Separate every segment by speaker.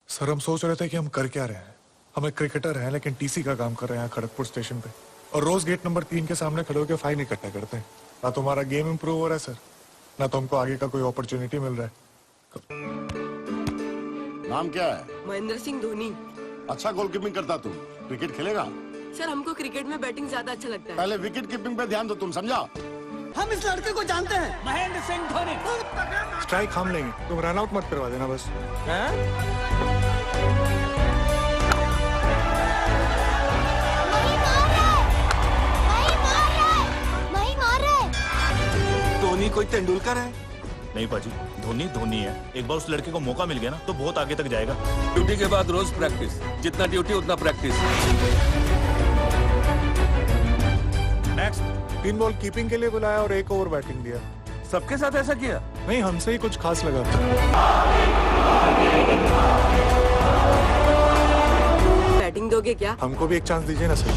Speaker 1: Sir हम सोच रहे थे कि हम कर क्या रहे हैं। हम एक क्रिकेटर हैं लेकिन टीसी का काम कर रहे हैं खड़गपुर स्टेशन पे, और रोज गेट नंबर 3 के सामने खड़े होकर फाइन इकट्ठा करते हैं। ना तो हमारा गेम इंप्रूव हो रहा है सर, ना तो हमको आगे का कोई अपॉर्चुनिटी मिल रहा है।
Speaker 2: नाम क्या है?
Speaker 3: महेंद्र सिंह धोनी।
Speaker 2: अच्छा गोलकीपिंग करता तू, क्रिकेट खेलेगा?
Speaker 3: सर हमको क्रिकेट में बैटिंग ज्यादा अच्छा लगता है।
Speaker 2: पहले विकेट कीपिंग पे ध्यान दो, तुम समझा?
Speaker 4: हम इस लड़के को जानते हैं, महेंद्र सिंह धोनी।
Speaker 1: स्ट्राइक हम लेंगे, तुम रन आउट मत करवा देना बस।
Speaker 5: धोनी कोई तेंदुलकर है?
Speaker 6: नहीं पाजी, धोनी धोनी है। एक बार उस लड़के को मौका मिल गया ना तो बहुत आगे तक जाएगा।
Speaker 5: ड्यूटी के बाद रोज प्रैक्टिस, जितना ड्यूटी उतना प्रैक्टिस।
Speaker 6: नेक्स्ट।
Speaker 1: 3 बॉल कीपिंग के लिए बुलाया और 1 ओवर बैटिंग दिया।
Speaker 5: सबके साथ ऐसा किया?
Speaker 1: नहीं, हमसे ही कुछ खास लगा।
Speaker 3: बैटिंग दोगे क्या?
Speaker 1: हमको भी एक चांस दीजिए ना सर।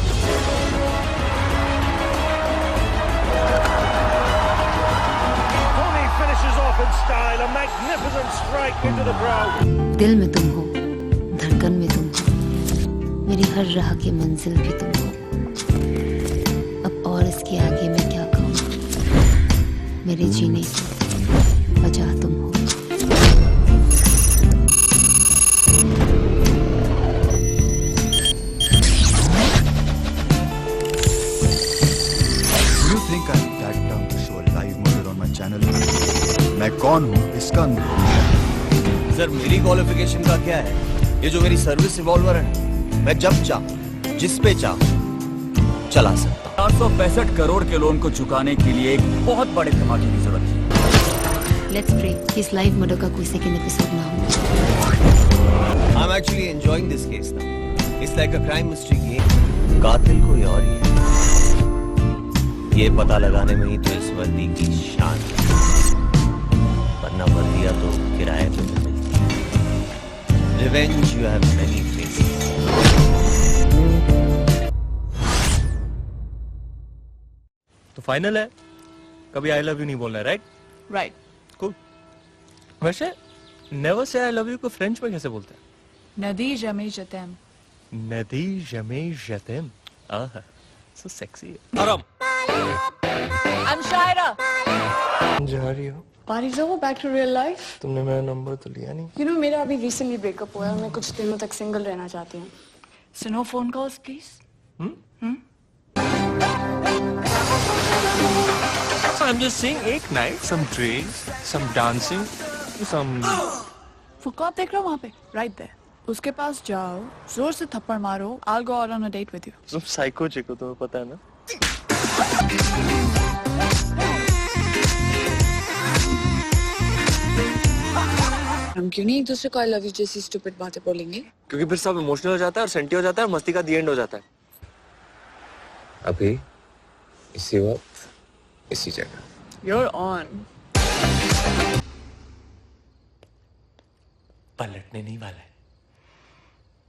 Speaker 7: दिल में तुम हो, धड़कन में तुम हो, मेरी हर राह की मंजिल भी तुम हो। अब और इसके आगे मैं क्या कहूँ, मेरे जीने की वजह तुम हो।
Speaker 8: You think I'm that dumb to show a live murder on my channel? मैं कौन हूँ इसका अनुभव।
Speaker 9: सर मेरी क्वालिफिकेशन का क्या है? ये जो मेरी सर्विस रिवॉल्वर है, मैं जब चाहूं जिस पे चाहूं चला सकता।
Speaker 5: 465 करोड़ के लोन को चुकाने के लिए एक बहुत बड़े धमाके की जरूरत है।
Speaker 7: लेट्स प्रे कि इस लाइव मर्डर का कोई सेकंड एपिसोड ना हो।
Speaker 9: I am actually enjoying this case now. It's like a crime mystery game. कातिल कोई और ही है। ये पता लगाने में ही तो इस वर्दी की शान है, वरना वर्दियां तो किराए पे मिलती है। Revenge you have many faces.
Speaker 6: तो फाइनल है, कभी आई लव यू नहीं बोलना है, राइट?
Speaker 3: राइट।
Speaker 6: कूल। वैसे never say I love you को फ्रेंच में कैसे बोलते हैं?
Speaker 10: नदी जमे जतेम।
Speaker 6: नदी जमे जतेम। आहा, सो सेक्सी।
Speaker 5: आराम।
Speaker 10: I'm Shaira.
Speaker 1: जा रही हो?
Speaker 10: Party's over, back to real life.
Speaker 1: तुमने मेरा नंबर तो लिया नहीं।
Speaker 10: You know, मेरा अभी recently breakup हुआ है और मैं कुछ दिनों तक single रहना चाहती हूँ. So no phone calls, please.
Speaker 6: So I'm just saying, एक night, some drinks, some dancing, some.
Speaker 10: फुकौत देख रहा हूँ वहाँ पे, right there. उसके पास जाओ, जोर से थप्पड़ मारो. I'll go out on a date with you.
Speaker 6: तुम साइको चिक हो, तुम्हें पता है ना?
Speaker 10: हम क्यों नहीं एक दूसरे को I love you जैसी stupid बातें बोलेंगे?
Speaker 9: क्योंकि फिर सब इमोशनल हो जाता है और सेंटी हो जाता है और मस्ती का दी एंड हो जाता है। अभी इसी वक्त इसी जगह।
Speaker 10: You're on.
Speaker 6: पलटने नहीं वाला है।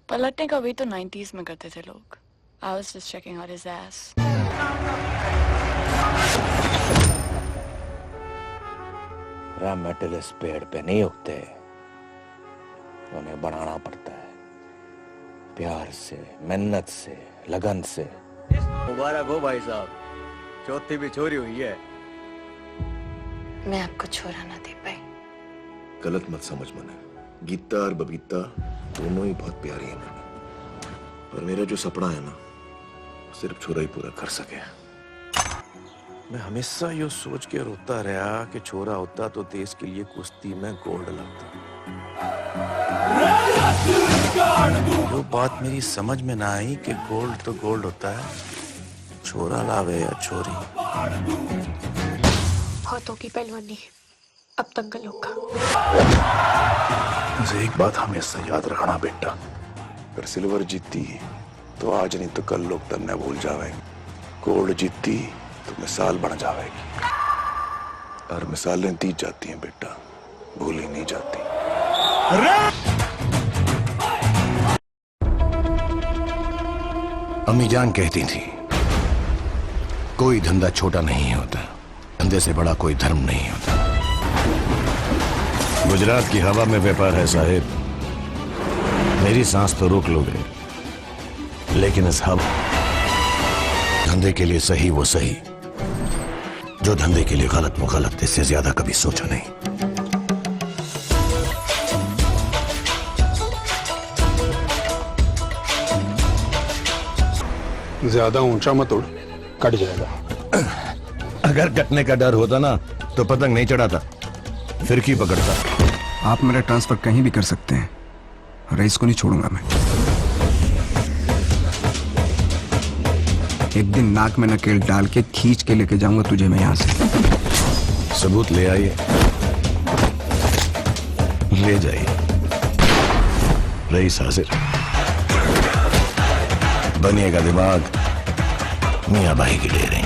Speaker 10: पलटने का भी तो 90s में करते थे लोग. I was just checking out his ass.
Speaker 9: Metal इस पेड़ पे नहीं उगते, उन्हें बनाना पड़ता है प्यार से, मेहनत से, लगन से। मुबारक हो भाई साहब, चौथी भी छोरी हुई है।
Speaker 7: मैं आपको छोड़ा ना दे पाई।
Speaker 2: गलत मत समझ मने, गीता और बबीता दोनों ही बहुत प्यारी हैं मैंने, पर मेरा जो सपना है ना सिर्फ छोरा ही पूरा कर सके। मैं हमेशा ये सोच के रोता रहा कि छोरा होता तो देश के लिए कुश्ती में गोल्ड लगता। जो बात मेरी समझ में ना आई कि गोल्ड तो गोल्ड होता है, छोरा लावे या छोरी।
Speaker 10: हाथों की पहलवानी अब दंगल होगा।
Speaker 2: मुझे एक बात हमेशा याद रखना बेटा, अगर सिल्वर जीती तो आज नहीं तो कल लोग तन्ने भूल जावेंगे, गोल्ड जीती तो मिसाल बन जाएगी, और मिसालें दी जाती हैं बेटा, भूली नहीं जाती।
Speaker 8: अम्मी जान कहती थी कोई धंधा छोटा नहीं होता, धंधे से बड़ा कोई धर्म नहीं होता। गुजरात की हवा में व्यापार है साहिब,
Speaker 2: मेरी सांस तो रोक लोगे, लेकिन इस हवा धंधे के लिए सही वो सही, जो धंधे के लिए गलत वो गलत, इससे ज्यादा कभी सोचा नहीं।
Speaker 11: ज्यादा ऊंचा मत उड़, कट जाएगा।
Speaker 2: अगर कटने का डर होता ना तो पतंग नहीं चढ़ाता, फिरकी पकड़ता।
Speaker 11: आप मेरा ट्रांसफर कहीं भी कर सकते हैं, रईस को नहीं छोड़ूंगा मैं। एक दिन नाक में नकेल डाल के खींच के लेके जाऊंगा तुझे मैं यहां से।
Speaker 2: सबूत ले आइए, ले जाइए। रईस हाजिर। बनिएगा दिमाग, मियां भाई की डेरे।